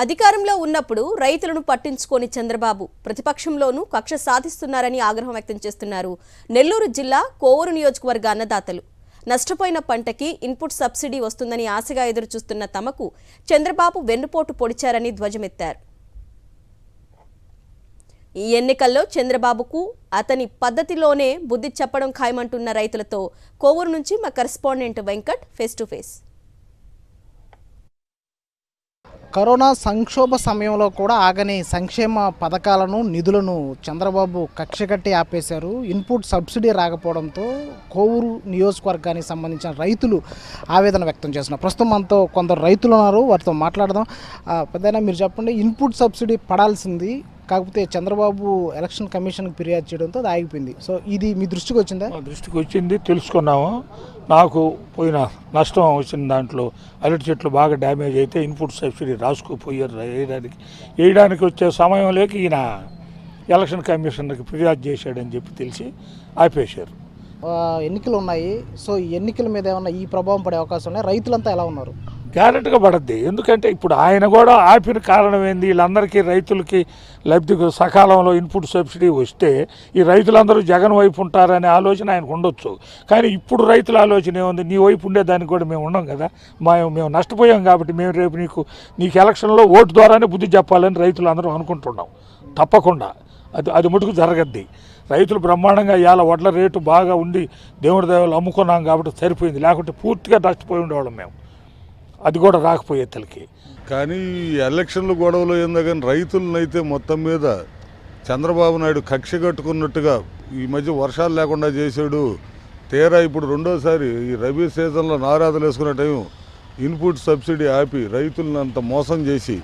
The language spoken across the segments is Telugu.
అధికారంలో ఉన్నప్పుడు రైతులను పట్టించుకోని చంద్రబాబు ప్రతిపక్షంలోనూ కక్ష సాధిస్తున్నారని ఆగ్రహం వ్యక్తం చేస్తున్నారు నెల్లూరు జిల్లా కోవూరు నియోజకవర్గ అన్నదాతలు. నష్టపోయిన పంటకి ఇన్పుట్ సబ్సిడీ వస్తుందని ఆశగా ఎదురుచూస్తున్న తమకు చంద్రబాబు వెన్నుపోటు పొడిచారని ధ్వజమెత్తారు. ఈ ఎన్నికల్లో చంద్రబాబుకు అతని పద్ధతిలోనే బుద్ధి చెప్పడం ఖాయమంటున్న రైతులతో కోవూరు నుంచి మా correspondent Venkat face to face. Corona సంక్షోభ సమయంలో కూడా ఆగని సంక్షేమ పథకాలను నిధులను చంద్రబాబు కక్షకట్టి ఆపేశారు. ఇన్పుట్ సబ్సిడీ రాకపోవడంతో కోవూరు నియోజకవర్గానికి సంబంధించిన రైతులు ఆవేదన వ్యక్తం చేస్తున్నారు. ప్రస్తుతం మనతో కొందరు రైతులు ఉన్నారు, వారితో మాట్లాడదాం. పెద్దయినా మీరు చెప్పండి, ఇన్పుట్ సబ్సిడీ పడాల్సింది, కాకపోతే చంద్రబాబు ఎలక్షన్ కమిషన్కి ఫిర్యాదు చేయడంతో అది ఆగిపోయింది. సో ఇది మీ దృష్టికి వచ్చిందా? దృష్టికి వచ్చింది, తెలుసుకున్నాము. నాకు పోయిన నష్టం వచ్చిన దాంట్లో అరటి చెట్లు బాగా డ్యామేజ్ అయితే ఇన్పుట్ సబ్సిడీ రాసుకుపోయారు. వేయడానికి వచ్చే సమయం లేక ఈయన ఎలక్షన్ కమిషన్కి ఫిర్యాదు చేశాడని చెప్పి తెలిసి ఆపేశారు. ఎన్నికలు ఉన్నాయి, సో ఈ ఎన్నికల మీద ఏమన్నా ఈ ప్రభావం పడే అవకాశం ఉన్నాయి? రైతులంతా ఎలా ఉన్నారు? గ్యారెంటీగా పడద్ది. ఎందుకంటే ఇప్పుడు ఆయన కూడా ఆపిన కారణం ఏంది, వీళ్ళందరికీ రైతులకి లబ్ధి సకాలంలో ఇన్పుట్ సబ్సిడీ వస్తే ఈ రైతులందరూ జగన్ వైపు ఉంటారనే ఆలోచన ఆయనకు ఉండొచ్చు. కానీ ఇప్పుడు రైతుల ఆలోచన ఏముంది, నీ వైపు ఉండేదానికి కూడా మేము ఉన్నాం కదా, మేము నష్టపోయాం కాబట్టి మేము రేపు నీకు ఎలక్షన్లో ఓటు ద్వారానే బుద్ధి చెప్పాలని రైతులు అందరూ అనుకుంటున్నాం. తప్పకుండా అది మటుకు జరగద్ది. రైతులు బ్రహ్మాండంగా ఇవాళ వడ్ల రేటు బాగా ఉండి దేవుడి దేవాలు అమ్ముకున్నాం కాబట్టి సరిపోయింది, లేకుంటే పూర్తిగా నష్టపోయి ఉండేవాళ్ళం మేము. అది కూడా రాకపోయే తలకి. కానీ ఎలక్షన్ల గొడవలో ఏందో కానీ రైతులనైతే మొత్తం మీద చంద్రబాబు నాయుడు కక్ష కట్టుకున్నట్టుగా ఈ మధ్య వర్షాలు లేకుండా చేశాడు. తీరా ఇప్పుడు రెండోసారి ఈ రబీ సీజన్లో నారాధలు వేసుకునే టైం ఇన్పుట్ సబ్సిడీ ఆపి రైతులను అంత మోసం చేసి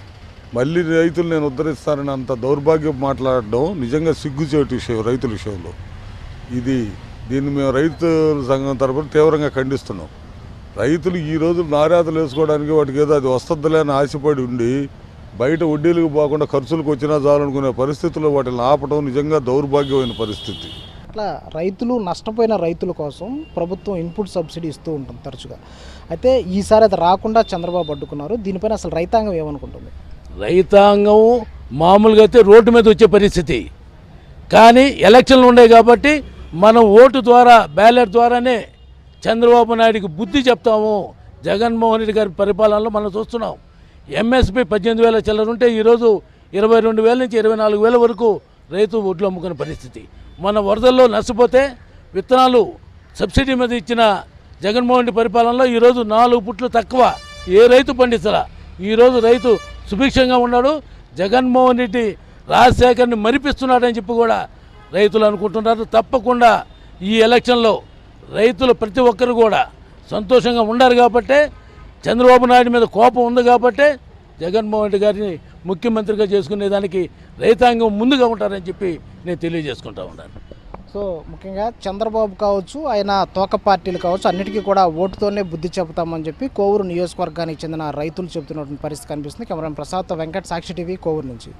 మళ్ళీ రైతులు నేను ఉద్ధరిస్తానని అంత దౌర్భాగ్యం మాట్లాడడం నిజంగా సిగ్గుచేటు విషయం రైతుల విషయంలో. దీన్ని మేము రైతు సంఘం తరపున తీవ్రంగా ఖండిస్తున్నాం. రైతులు ఈ రోజు నారాతలు వేసుకోవడానికి వాటికి ఏదో అది వస్తుందిలే అని ఆశపడి ఉండి బయట వడ్డీలకు పోకుండా ఖర్చులకు వచ్చినా చాలనుకునే పరిస్థితుల్లో వాటిని ఆపడం నిజంగా దౌర్భాగ్యమైన పరిస్థితి. అట్లా రైతులు నష్టపోయిన రైతుల కోసం ప్రభుత్వం ఇన్పుట్ సబ్సిడీ ఇస్తూ ఉంటుంది తరచుగా. అయితే ఈసారి అది రాకుండా చంద్రబాబు అడ్డుకున్నారు. దీనిపైన అసలు రైతాంగం ఏమనుకుంటుంది? రైతాంగం మామూలుగా అయితే రోడ్డు మీద వచ్చే పరిస్థితి, కానీ ఎలక్షన్లు ఉన్నాయి కాబట్టి మనం ఓటు ద్వారా బ్యాలెట్ ద్వారానే చంద్రబాబు నాయుడికి బుద్ధి చెప్తాము. జగన్మోహన్ రెడ్డి గారి పరిపాలనలో మనం చూస్తున్నాం. ఎంఎస్పీ 18,000 చిల్లర ఉంటే ఈరోజు 22,000 నుంచి 24,000 వరకు రైతు ఒడ్లు అమ్ముకునే పరిస్థితి. మన వరదల్లో నష్టపోతే విత్తనాలు సబ్సిడీ మీద ఇచ్చిన జగన్మోహన్ రెడ్డి పరిపాలనలో ఈరోజు 4 పుట్లు తక్కువ ఏ రైతు పండించరా. ఈరోజు రైతు సుభిక్షంగా ఉన్నాడు. జగన్మోహన్ రెడ్డి రాజశేఖర్ని మరిపిస్తున్నాడని చెప్పి కూడా రైతులు అనుకుంటున్నారు. తప్పకుండా ఈ ఎలక్షన్లో రైతులు ప్రతి ఒక్కరు కూడా సంతోషంగా ఉండారు కాబట్టే, చంద్రబాబు నాయుడు మీద కోపం ఉంది కాబట్టే జగన్మోహన్ రెడ్డి గారిని ముఖ్యమంత్రిగా చేసుకునేదానికి రైతాంగం ముందుగా ఉంటారని చెప్పి నేను తెలియజేసుకుంటా ఉన్నాను. సో ముఖ్యంగా చంద్రబాబు కావచ్చు, ఆయన తోక పార్టీలు కావచ్చు, అన్నిటికీ కూడా ఓటుతోనే బుద్ధి చెబుతామని చెప్పి కోవూరు నియోజకవర్గానికి చెందిన రైతులు చెబుతున్నటువంటి పరిస్థితి కనిపిస్తుంది. కెమెరా ప్రసాద్, వెంకట్, సాక్షి టీవీ, కోవూరు నుంచి.